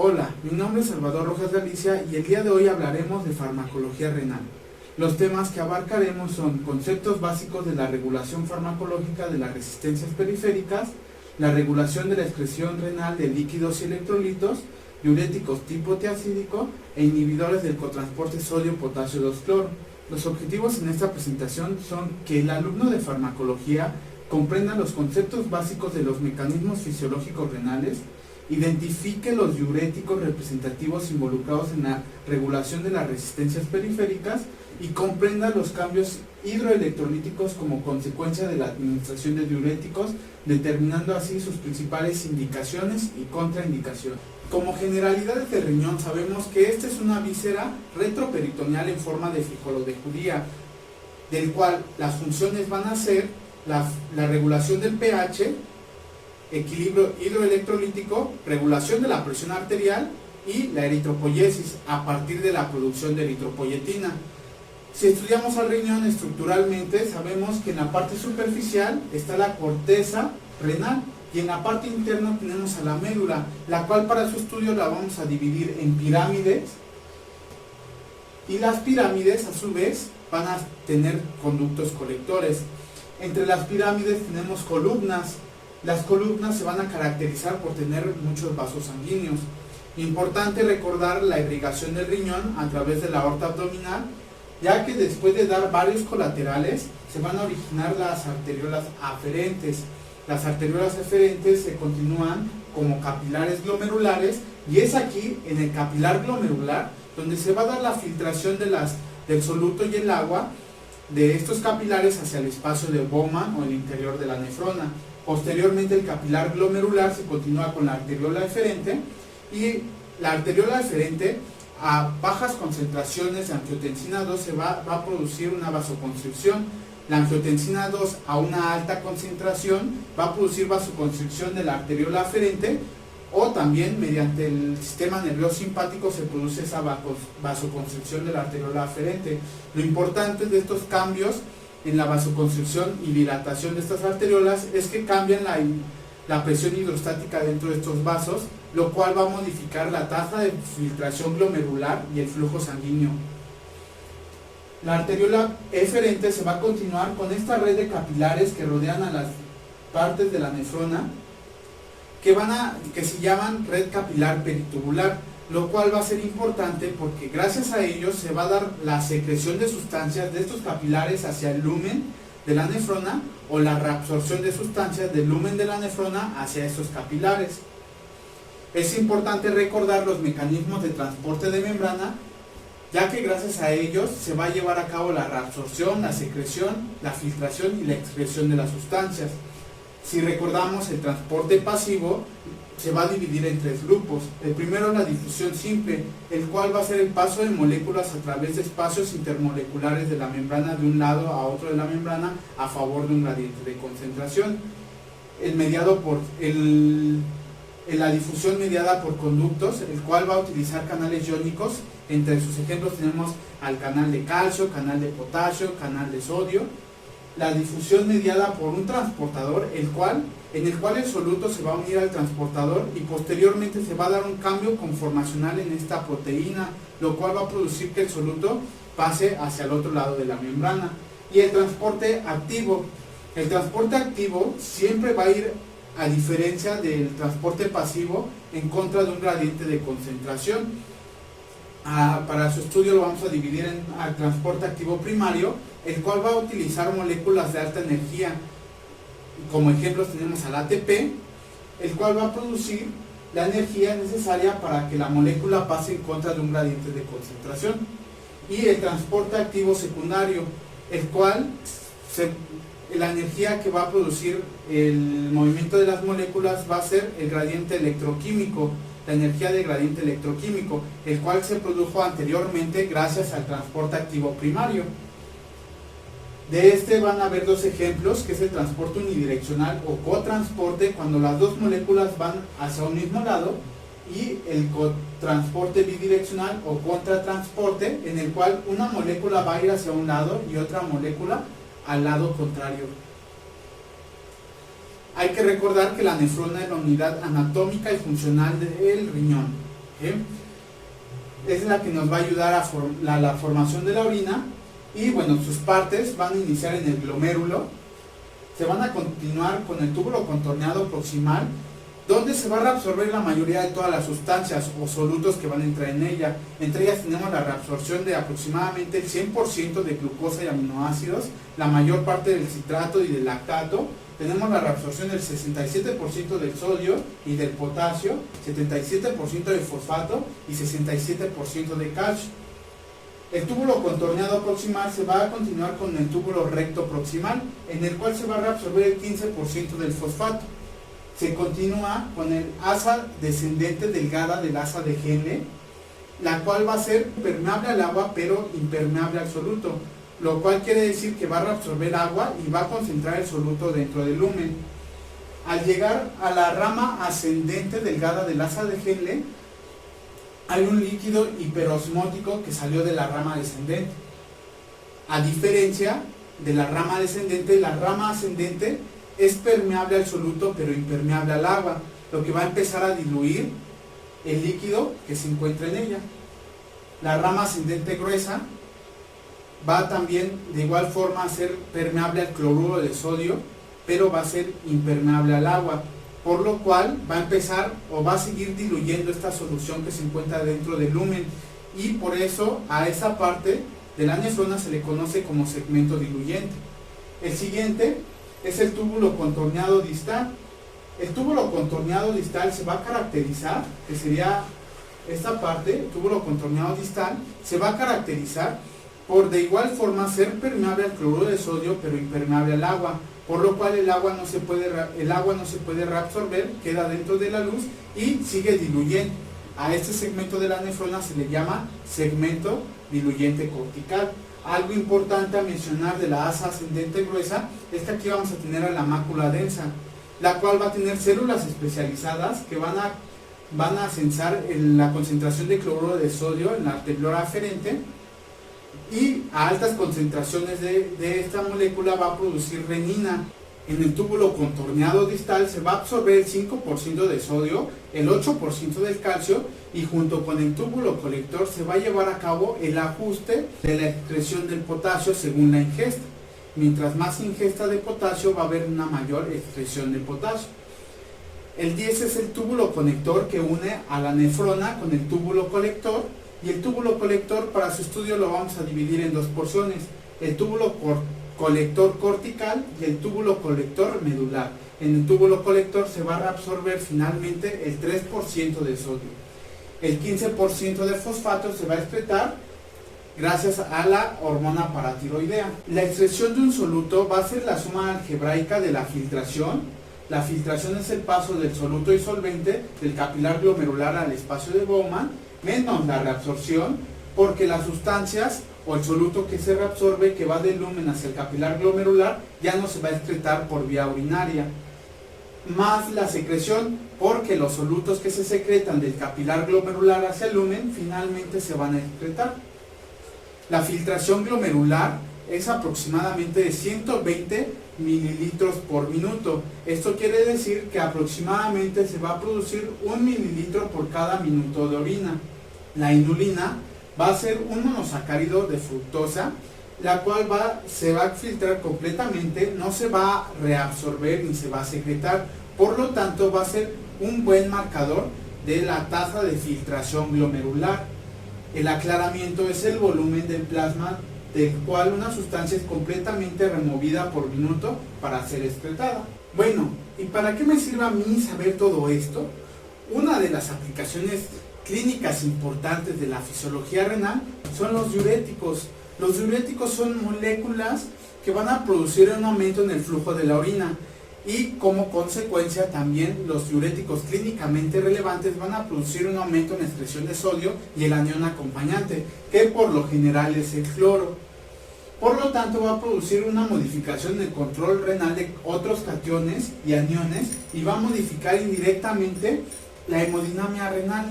Hola, mi nombre es Salvador Rojas Galicia y el día de hoy hablaremos de farmacología renal. Los temas que abarcaremos son conceptos básicos de la regulación farmacológica de las resistencias periféricas, la regulación de la excreción renal de líquidos y electrolitos, diuréticos tipo tiacídico e inhibidores del cotransporte sodio-potasio 2-cloro. Los objetivos en esta presentación son que el alumno de farmacología comprenda los conceptos básicos de los mecanismos fisiológicos renales, identifique los diuréticos representativos involucrados en la regulación de las resistencias periféricas y comprenda los cambios hidroelectrolíticos como consecuencia de la administración de diuréticos, determinando así sus principales indicaciones y contraindicaciones. Como generalidades del riñón sabemos que esta es una víscera retroperitoneal en forma de frijol o de judía, del cual las funciones van a ser la regulación del pH, equilibrio hidroelectrolítico, regulación de la presión arterial y la eritropoyesis a partir de la producción de eritropoyetina. Si estudiamos al riñón estructuralmente, sabemos que en la parte superficial está la corteza renal y en la parte interna tenemos a la médula, la cual para su estudio la vamos a dividir en pirámides, y las pirámides a su vez van a tener conductos colectores. Entre las pirámides tenemos columnas. Las columnas se van a caracterizar por tener muchos vasos sanguíneos. Importante recordar la irrigación del riñón a través de la aorta abdominal, ya que después de dar varios colaterales se van a originar las arteriolas aferentes. Las arteriolas aferentes se continúan como capilares glomerulares y es aquí, en el capilar glomerular, donde se va a dar la filtración del soluto y el agua de estos capilares hacia el espacio de Bowman o el interior de la nefrona. Posteriormente el capilar glomerular se continúa con la arteriola eferente y la arteriola eferente a bajas concentraciones de angiotensina 2 se va a producir una vasoconstricción. La angiotensina 2 a una alta concentración va a producir vasoconstricción de la arteriola aferente, o también mediante el sistema nervioso simpático se produce esa vasoconstricción de la arteriola aferente. Lo importante de estos cambios en la vasoconstricción y dilatación de estas arteriolas es que cambian la presión hidrostática dentro de estos vasos, lo cual va a modificar la tasa de filtración glomerular y el flujo sanguíneo. La arteriola eferente se va a continuar con esta red de capilares que rodean a las partes de la nefrona, que se llaman red capilar peritubular, lo cual va a ser importante porque gracias a ellos se va a dar la secreción de sustancias de estos capilares hacia el lumen de la nefrona o la reabsorción de sustancias del lumen de la nefrona hacia estos capilares. Es importante recordar los mecanismos de transporte de membrana, ya que gracias a ellos se va a llevar a cabo la reabsorción, la secreción, la filtración y la excreción de las sustancias. Si recordamos, el transporte pasivo se va a dividir en tres grupos. El primero es la difusión simple, el cual va a ser el paso de moléculas a través de espacios intermoleculares de la membrana de un lado a otro de la membrana a favor de un gradiente de concentración. La difusión mediada por conductos, el cual va a utilizar canales iónicos. Entre sus ejemplos tenemos al canal de calcio, canal de potasio, canal de sodio. La difusión mediada por un transportador, en el cual el soluto se va a unir al transportador y posteriormente se va a dar un cambio conformacional en esta proteína, lo cual va a producir que el soluto pase hacia el otro lado de la membrana. Y el transporte activo. El transporte activo siempre va a ir, a diferencia del transporte pasivo, en contra de un gradiente de concentración. Para su estudio lo vamos a dividir en el transporte activo primario, el cual va a utilizar moléculas de alta energía. Como ejemplos tenemos al ATP, el cual va a producir la energía necesaria para que la molécula pase en contra de un gradiente de concentración. Y el transporte activo secundario, el cual la energía que va a producir el movimiento de las moléculas va a ser el gradiente electroquímico, la energía del gradiente electroquímico, el cual se produjo anteriormente gracias al transporte activo primario. De este van a haber dos ejemplos, que es el transporte unidireccional o cotransporte, cuando las dos moléculas van hacia un mismo lado, y el cotransporte bidireccional o contratransporte, en el cual una molécula va a ir hacia un lado y otra molécula al lado contrario. Hay que recordar que la nefrona es la unidad anatómica y funcional del riñón. ¿sí? Es la que nos va a ayudar a la formación de la orina. Y bueno, sus partes van a iniciar en el glomérulo, se van a continuar con el túbulo contorneado proximal, donde se va a reabsorber la mayoría de todas las sustancias o solutos que van a entrar en ella. Entre ellas tenemos la reabsorción de aproximadamente el 100% de glucosa y aminoácidos, la mayor parte del citrato y del lactato. Tenemos la reabsorción del 67% del sodio y del potasio, 77% de fosfato y 67% de calcio. El túbulo contorneado proximal se va a continuar con el túbulo recto proximal, en el cual se va a reabsorber el 15% del fosfato. Se continúa con el asa descendente delgada del asa de Henle, la cual va a ser permeable al agua pero impermeable al soluto, lo cual quiere decir que va a reabsorber agua y va a concentrar el soluto dentro del lumen. Al llegar a la rama ascendente delgada del asa de Henle, hay un líquido hiperosmótico que salió de la rama descendente. A diferencia de la rama descendente, la rama ascendente es permeable al soluto pero impermeable al agua, lo que va a empezar a diluir el líquido que se encuentra en ella. La rama ascendente gruesa va también de igual forma a ser permeable al cloruro de sodio, pero va a ser impermeable al agua, por lo cual va a empezar o va a seguir diluyendo esta solución que se encuentra dentro del lumen, y por eso a esa parte de la nefrona se le conoce como segmento diluyente. El siguiente es el túbulo contorneado distal. El túbulo contorneado distal se va a caracterizar, que sería esta parte, el túbulo contorneado distal, se va a caracterizar por de igual forma ser permeable al cloruro de sodio pero impermeable al agua, por lo cual el agua no se puede reabsorber, queda dentro de la luz y sigue diluyendo. A este segmento de la nefrona se le llama segmento diluyente cortical. Algo importante a mencionar de la asa ascendente gruesa es que aquí vamos a tener a la mácula densa, la cual va a tener células especializadas que van a censar la concentración de cloruro de sodio en la arteriola aferente, y a altas concentraciones de esta molécula va a producir renina. En el túbulo contorneado distal se va a absorber el 5% de sodio, el 8% del calcio, y junto con el túbulo colector se va a llevar a cabo el ajuste de la excreción del potasio según la ingesta. Mientras más ingesta de potasio va a haber una mayor excreción de potasio. El 10 es el túbulo conector que une a la nefrona con el túbulo colector, y el túbulo colector para su estudio lo vamos a dividir en dos porciones: el túbulo colector cortical y el túbulo colector medular. En el túbulo colector se va a reabsorber finalmente el 3% de sodio. El 15% de fosfato se va a excretar gracias a la hormona paratiroidea. La excreción de un soluto va a ser la suma algebraica de la filtración. La filtración es el paso del soluto disolvente del capilar glomerular al espacio de Bowman, menos la reabsorción, porque las sustancias o el soluto que se reabsorbe, que va del lumen hacia el capilar glomerular, ya no se va a excretar por vía urinaria, más la secreción, porque los solutos que se secretan del capilar glomerular hacia el lumen finalmente se van a excretar. La filtración glomerular es aproximadamente de 120 mililitros por minuto. Esto quiere decir que aproximadamente se va a producir 1 mililitro por cada minuto de orina. La inulina va a ser un monosacárido de fructosa, la cual se va a filtrar completamente, no se va a reabsorber ni se va a secretar, por lo tanto va a ser un buen marcador de la tasa de filtración glomerular. El aclaramiento es el volumen del plasma del cual una sustancia es completamente removida por minuto para ser excretada. Bueno, ¿y para qué me sirve a mí saber todo esto? Una de las aplicaciones clínicas importantes de la fisiología renal son los diuréticos. Los diuréticos son moléculas que van a producir un aumento en el flujo de la orina, y como consecuencia también los diuréticos clínicamente relevantes van a producir un aumento en la excreción de sodio y el anión acompañante, que por lo general es el cloro. Por lo tanto va a producir una modificación en el control renal de otros cationes y aniones, y va a modificar indirectamente la hemodinamia renal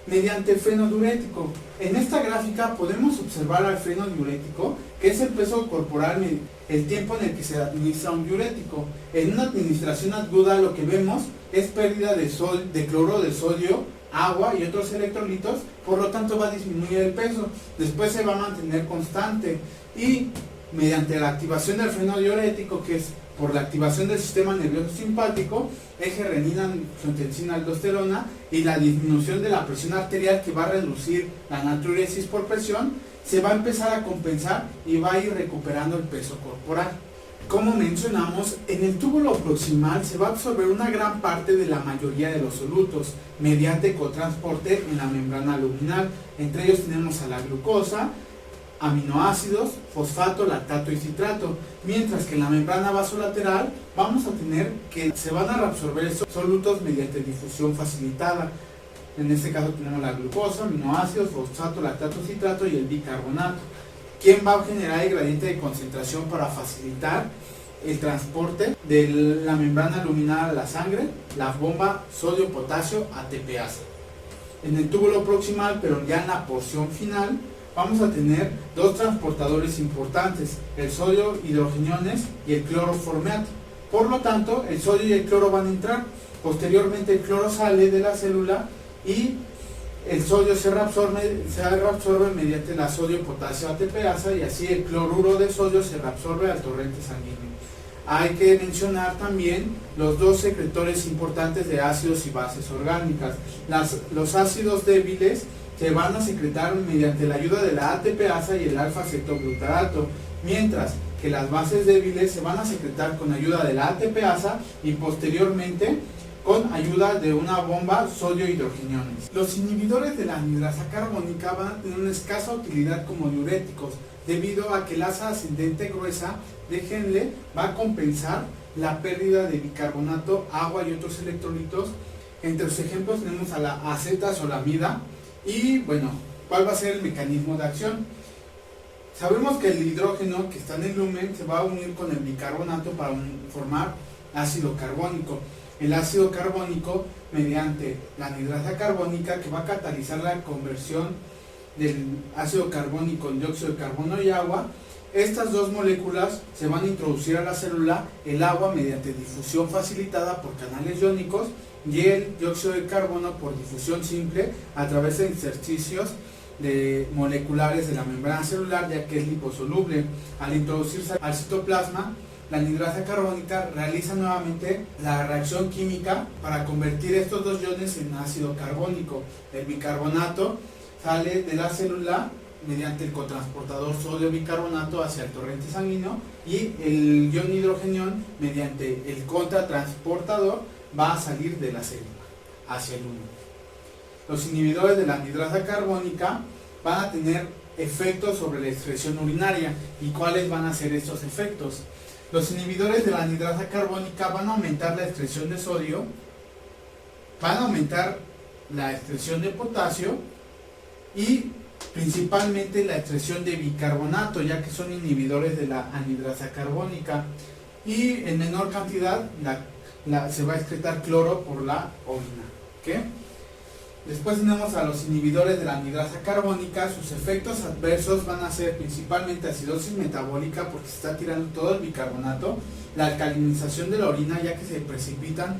mediante el freno diurético. En esta gráfica podemos observar al freno diurético, que es el peso corporal, el tiempo en el que se administra un diurético. En una administración aguda lo que vemos es pérdida de cloruro de sodio agua y otros electrolitos, por lo tanto va a disminuir el peso, después se va a mantener constante y mediante la activación del freno diurético, que es por la activación del sistema nervioso simpático, eje renina-angiotensina-aldosterona y la disminución de la presión arterial que va a reducir la natriuresis por presión, se va a empezar a compensar y va a ir recuperando el peso corporal. Como mencionamos, en el túbulo proximal se va a absorber una gran parte de la mayoría de los solutos mediante cotransporte en la membrana luminal. Entre ellos tenemos a la glucosa, aminoácidos, fosfato, lactato y citrato, mientras que en la membrana vasolateral vamos a tener que se van a reabsorber esos solutos mediante difusión facilitada. En este caso tenemos la glucosa, aminoácidos, fosfato, lactato, citrato y el bicarbonato, quien va a generar el gradiente de concentración para facilitar el transporte de la membrana luminal a la sangre, la bomba sodio-potasio ATPasa. En el túbulo proximal, pero ya en la porción final, vamos a tener dos transportadores importantes, el sodio hidrogeniones y el cloroformeato. Por lo tanto, el sodio y el cloro van a entrar. Posteriormente el cloro sale de la célula y el sodio se reabsorbe mediante la sodio-potasio ATPasa y así el cloruro de sodio se reabsorbe al torrente sanguíneo. Hay que mencionar también los dos secretores importantes de ácidos y bases orgánicas. Los ácidos débiles se van a secretar mediante la ayuda de la ATPasa y el alfa-cetoglutarato, mientras que las bases débiles se van a secretar con ayuda de la ATPasa y posteriormente con ayuda de una bomba sodio-hidrogeniones. Los inhibidores de la anhidrasa carbónica van a tener una escasa utilidad como diuréticos, debido a que la asa ascendente gruesa de Henle va a compensar la pérdida de bicarbonato, agua y otros electrolitos. Entre los ejemplos tenemos a la acetazolamida. Y bueno, ¿cuál va a ser el mecanismo de acción? Sabemos que el hidrógeno que está en el lumen se va a unir con el bicarbonato para formar ácido carbónico. El ácido carbónico, mediante la anhidrasa carbónica, que va a catalizar la conversión del ácido carbónico en dióxido de carbono y agua, estas dos moléculas se van a introducir a la célula, el agua mediante difusión facilitada por canales iónicos y el dióxido de carbono por difusión simple a través de intersticios moleculares de la membrana celular, ya que es liposoluble. Al introducirse al citoplasma, la anhidrasa carbónica realiza nuevamente la reacción química para convertir estos dos iones en ácido carbónico. El bicarbonato sale de la célula mediante el cotransportador sodio-bicarbonato hacia el torrente sanguíneo y el ion hidrogenión mediante el contratransportador va a salir de la célula hacia el humo. Los inhibidores de la anhidrasa carbónica van a tener efectos sobre la excreción urinaria. ¿Y cuáles van a ser estos efectos? Los inhibidores de la anhidrasa carbónica van a aumentar la excreción de sodio, van a aumentar la excreción de potasio y principalmente la excreción de bicarbonato, ya que son inhibidores de la anhidrasa carbónica, y en menor cantidad se va a excretar cloro por la orina. ¿Okay? Después tenemos a los inhibidores de la anhidrasa carbónica. Sus efectos adversos van a ser principalmente acidosis metabólica, porque se está tirando todo el bicarbonato, la alcalinización de la orina, ya que se precipitan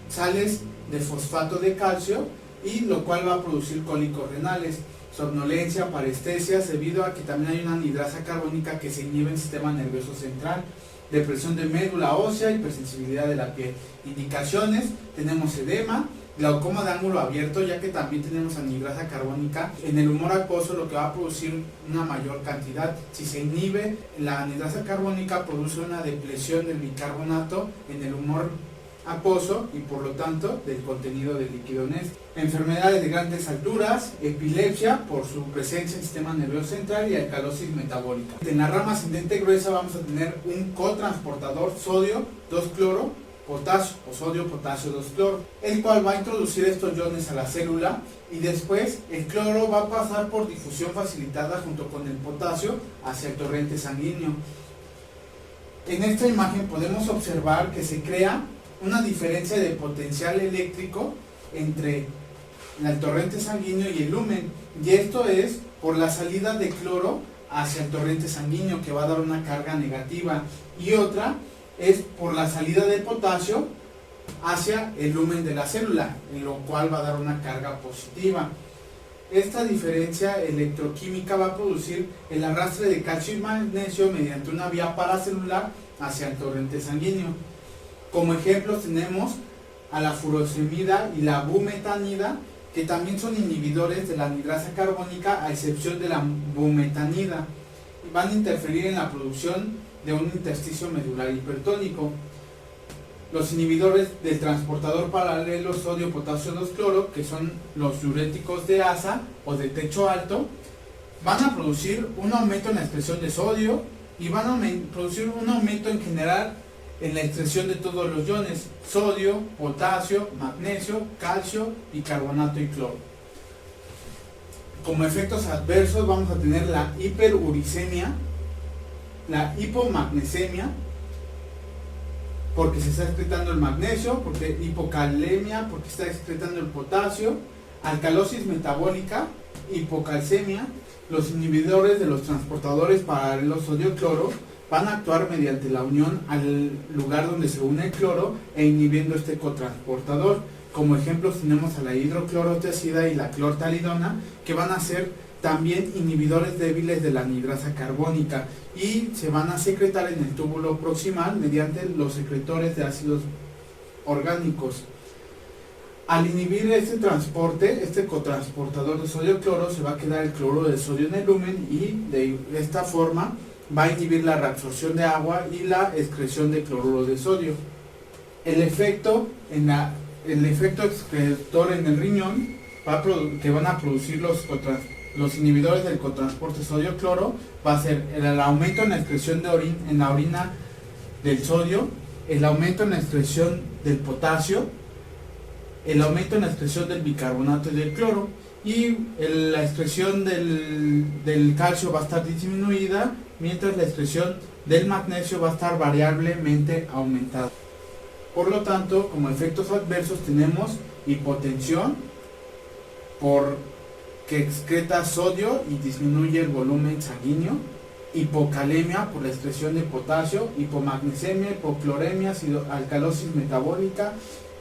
sales de fosfato de calcio, y lo cual va a producir cólicos renales, somnolencia, parestesias, debido a que también hay una anhidrasa carbónica que se inhibe en el sistema nervioso central, depresión de médula ósea, hipersensibilidad de la piel. Indicaciones: tenemos edema, glaucoma de ángulo abierto, ya que también tenemos anhidrasa carbónica en el humor acuoso, lo que va a producir una mayor cantidad. Si se inhibe la anhidrasa carbónica, produce una depleción del bicarbonato en el humor acuoso y por lo tanto del contenido del líquido en este. Enfermedades de grandes alturas, epilepsia por su presencia en el sistema nervioso central y alcalosis metabólica. En la rama ascendente gruesa vamos a tener un cotransportador sodio 2-cloro potasio o sodio-potasio 2-cloro, el cual va a introducir estos iones a la célula, y después el cloro va a pasar por difusión facilitada junto con el potasio hacia el torrente sanguíneo. En esta imagen podemos observar que se crea una diferencia de potencial eléctrico entre el torrente sanguíneo y el lumen, y esto es por la salida de cloro hacia el torrente sanguíneo, que va a dar una carga negativa, y otra es por la salida de potasio hacia el lumen de la célula, en lo cual va a dar una carga positiva. Esta diferencia electroquímica va a producir el arrastre de calcio y magnesio mediante una vía paracelular hacia el torrente sanguíneo. Como ejemplos tenemos a la furosemida y la bumetanida, que también son inhibidores de la anhidrasa carbónica, a excepción de la bumetanida. Van a interferir en la producción de un intersticio medular hipertónico. Los inhibidores del transportador paralelo sodio-potasio 2-cloro, que son los diuréticos de asa o de techo alto, van a producir un aumento en la expresión de sodio y van a producir un aumento en general en la expresión de todos los iones: sodio, potasio, magnesio, calcio, bicarbonato y cloro. Como efectos adversos vamos a tener la hiperuricemia, la hipomagnesemia, porque se está excretando el magnesio, porque hipocalemia, porque está excretando el potasio, alcalosis metabólica, hipocalcemia. Los inhibidores de los transportadores paralelos sodio-cloro van a actuar mediante la unión al lugar donde se une el cloro e inhibiendo este cotransportador. Como ejemplos tenemos a la hidroclorotiazida y la clortalidona, que van a ser también inhibidores débiles de la anhidrasa carbónica y se van a secretar en el túbulo proximal mediante los secretores de ácidos orgánicos. Al inhibir este transporte, este cotransportador de sodio-cloro, se va a quedar el cloruro de sodio en el lumen y de esta forma va a inhibir la reabsorción de agua y la excreción de cloruro de sodio. El efecto excretor en el riñón que van a producir los inhibidores del cotransporte sodio-cloro va a ser el aumento en la excreción en la orina del sodio, el aumento en la excreción del potasio, el aumento en la excreción del bicarbonato y del cloro, y la excreción del calcio va a estar disminuida, mientras la excreción del magnesio va a estar variablemente aumentada. Por lo tanto, como efectos adversos tenemos hipotensión, porque excreta sodio y disminuye el volumen sanguíneo; hipocalemia, por la excreción de potasio; hipomagnesemia, hipocloremia, alcalosis metabólica;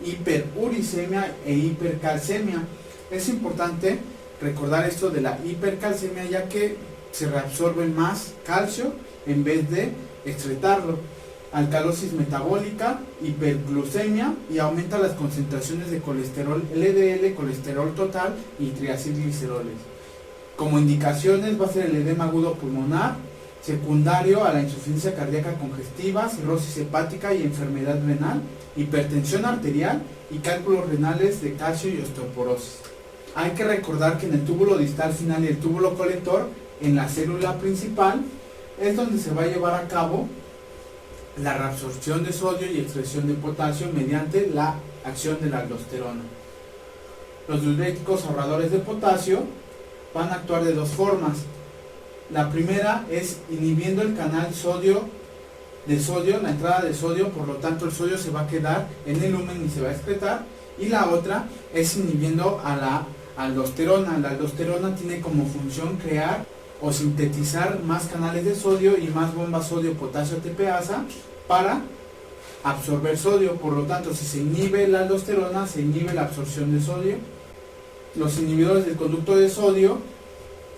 hiperuricemia e hipercalcemia. Es importante recordar esto de la hipercalcemia, ya que se reabsorbe más calcio en vez de excretarlo. Alcalosis metabólica, hiperglucemia, y aumenta las concentraciones de colesterol LDL, colesterol total y triacilgliceroles. Como indicaciones va a ser el edema agudo pulmonar, secundario a la insuficiencia cardíaca congestiva, cirrosis hepática y enfermedad renal, hipertensión arterial y cálculos renales de calcio y osteoporosis. Hay que recordar que en el túbulo distal final y el túbulo colector, en la célula principal, es donde se va a llevar a cabo la reabsorción de sodio y excreción de potasio mediante la acción de la aldosterona. Los diuréticos ahorradores de potasio van a actuar de dos formas. La primera es inhibiendo el canal de sodio, la entrada de sodio, por lo tanto el sodio se va a quedar en el lumen y se va a excretar. Y la otra es inhibiendo a la aldosterona. La aldosterona tiene como función crear o sintetizar más canales de sodio y más bombas sodio-potasio ATPasa para absorber sodio. Por lo tanto, si se inhibe la aldosterona, se inhibe la absorción de sodio. Los inhibidores del conducto de sodio,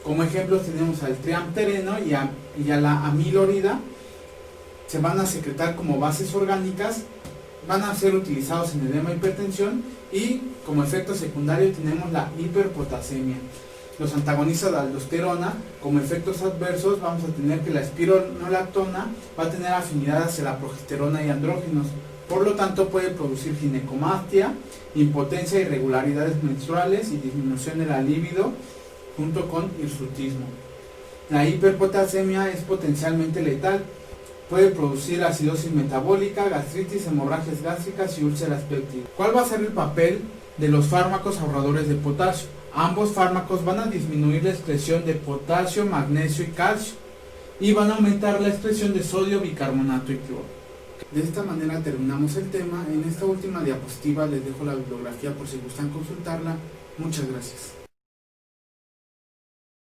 como ejemplos tenemos al triamtereno y a la amilorida, se van a secretar como bases orgánicas, van a ser utilizados en edema e hipertensión, y como efecto secundario tenemos la hiperpotasemia. Los antagonistas de la aldosterona, como efectos adversos, vamos a tener que la espironolactona va a tener afinidad hacia la progesterona y andrógenos, por lo tanto puede producir ginecomastia, impotencia, irregularidades menstruales y disminución de la libido, junto con hirsutismo. La hiperpotasemia es potencialmente letal, puede producir acidosis metabólica, gastritis, hemorragias gástricas y úlceras pépticas. ¿Cuál va a ser el papel de los fármacos ahorradores de potasio? Ambos fármacos van a disminuir la excreción de potasio, magnesio y calcio, y van a aumentar la excreción de sodio, bicarbonato y cloro. De esta manera terminamos el tema. En esta última diapositiva les dejo la bibliografía por si gustan consultarla. Muchas gracias.